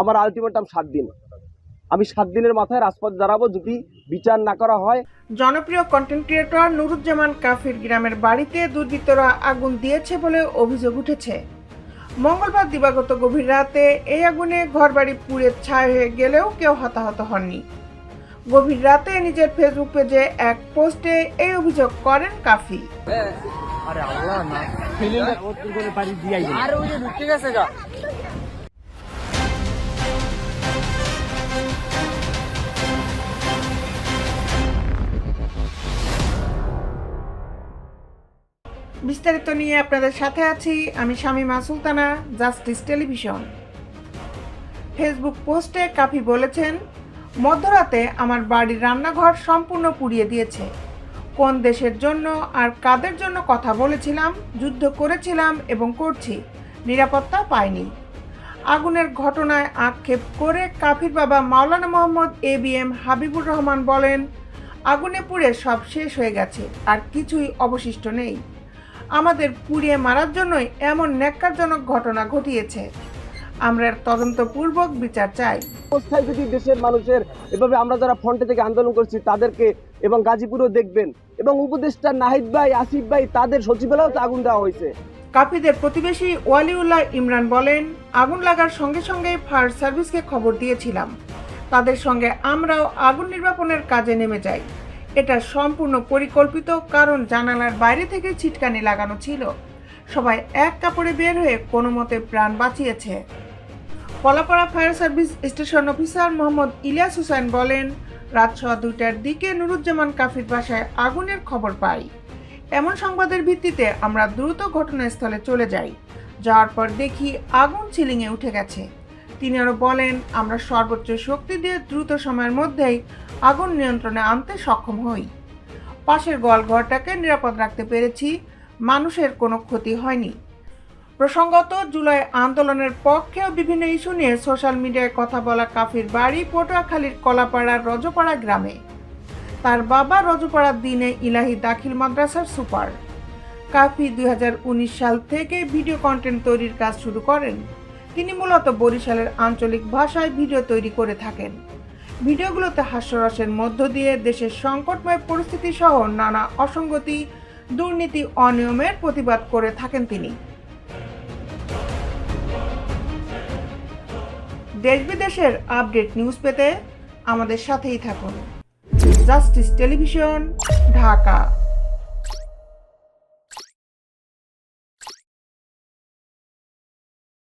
আমার আলটিমেটাম 7 দিন। আমি 7 দিনের মাথায় রাজপথ দাঁড়াবো যদি বিচার না করা হয়। জনপ্রিয় কন্টেন্ট ক্রিয়েটর নুরুজ্জামান কাফির গ্রামের বাড়িতে দুর্বৃত্তরা আগুন দিয়েছে বলে অভিযোগ উঠেছে। মঙ্গলবার দিবাগত গভীর রাতে এই আগুনে ঘরবাড়ি পুড়ে ছাই হয়ে গেলেও কেউ হতাহত হননি। গভীর রাতে নিজের ফেসবুক পেজে এক পোস্টে এই অভিযোগ করেন কাফি। বিস্তারিত নিয়ে আপনাদের সাথে আছি আমি Shamima Sultana, justice television. Facebook পোস্টে কাফি বলেছেন, মধ্যরাতে আমার বাড়ির রান্নাঘর সম্পূর্ণ পুড়িয়ে দিয়েছে। কোন দেশের জন্য আর কাদের জন্য কথা বলেছিলাম, যুদ্ধ করেছিলাম এবং করছি, নিরাপত্তা পাইনি। আগুনের ঘটনায় আক্ষেপ করে কাফির বাবা মাওলানা মোহাম্মদ ABM হাবিবুর রহমান বলেন, আগুনে পুড়ে সব শেষ হয়ে গেছে, আর কিছুই অবশিষ্ট নেই। আমাদের পুড়িয়ে মারার জন্যই এমন ন্যাক্কারজনক ঘটনা ঘটিয়েছে। আমরা তদন্তপূর্বক বিচার চাই। অবস্থায় যদি দেশের মানুষের এভাবে আমরা যারা ফ্রন্টে থেকে আন্দোলন করছি তাদেরকে এবং গাজীপুরেও দেখবেন এবং উপদেষ্টা নাহিদ ভাই, আসিফ ভাই তাদের সচিবালয়েও তো আগুন দেওয়া হয়েছে। কাফিদের প্রতিবেশী ওয়ালিউল্লাহ ইমরান বলেন, আগুন লাগার সঙ্গে সঙ্গে ফায়ার সার্ভিসকে খবর দিয়েছিলাম। তাদের সঙ্গে আমরাও আগুন নির্বাপনের কাজে নেমে যাই। এটা সম্পূর্ণ পরিকল্পিত, কারণ জানালার বাইরে থেকে ছিটকানি লাগানো ছিল। সবাই এক কাপড়ে বের হয়ে কোনো মতে প্রাণ বাঁচিয়েছে। Kalapara fire service station officer Mohammad Ilias Hossain বলেন, রাত 2টার দিকে নুরুজ্জামান কাফির বাসায় আগুনের খবর পাই। এমন সংবাদের ভিত্তিতে আমরা দ্রুত ঘটনাস্থলে চলে যাই। যাওয়ার পর দেখি আগুন সিলিংয়ে উঠে গেছে। তিনি আরও বলেন, আমরা সর্বোচ্চ শক্তি দিয়ে দ্রুত সময়ের মধ্যেই আগুন নিয়ন্ত্রণে আনতে সক্ষম হই। পাশের গোয়ালঘরটাকে নিরাপদ রাখতে পেরেছি, মানুষের কোনো ক্ষতি হয়নি। প্রসঙ্গত, জুলাই আন্দোলনের পক্ষেও বিভিন্ন ইস্যু নিয়ে সোশ্যাল মিডিয়ায় কথা বলা কাফির বাড়ি পটুয়াখালীর কলাপাড়ার রজপাড়া গ্রামে। তার বাবা রজপাড়ার দিনে ইলাহি দাখিল মাদ্রাসার সুপার। কাফি 2019 সাল থেকে ভিডিও কন্টেন্ট তৈরির কাজ শুরু করেন। তিনি মূলত বরিশালের আঞ্চলিক ভাষায় ভিডিও তৈরি করে থাকেন। ভিডিওগুলোতে হাস্যরসের মধ্য দিয়ে দেশের সংকটময় পরিস্থিতি সহ নানা অসঙ্গতি, দুর্নীতি, অনিয়মের প্রতিবাদ করে থাকেন তিনি। দেশ বিদেশের আপডেট নিউজ পেতে আমাদের সাথেই থাকুন। Justice television, Dhaka.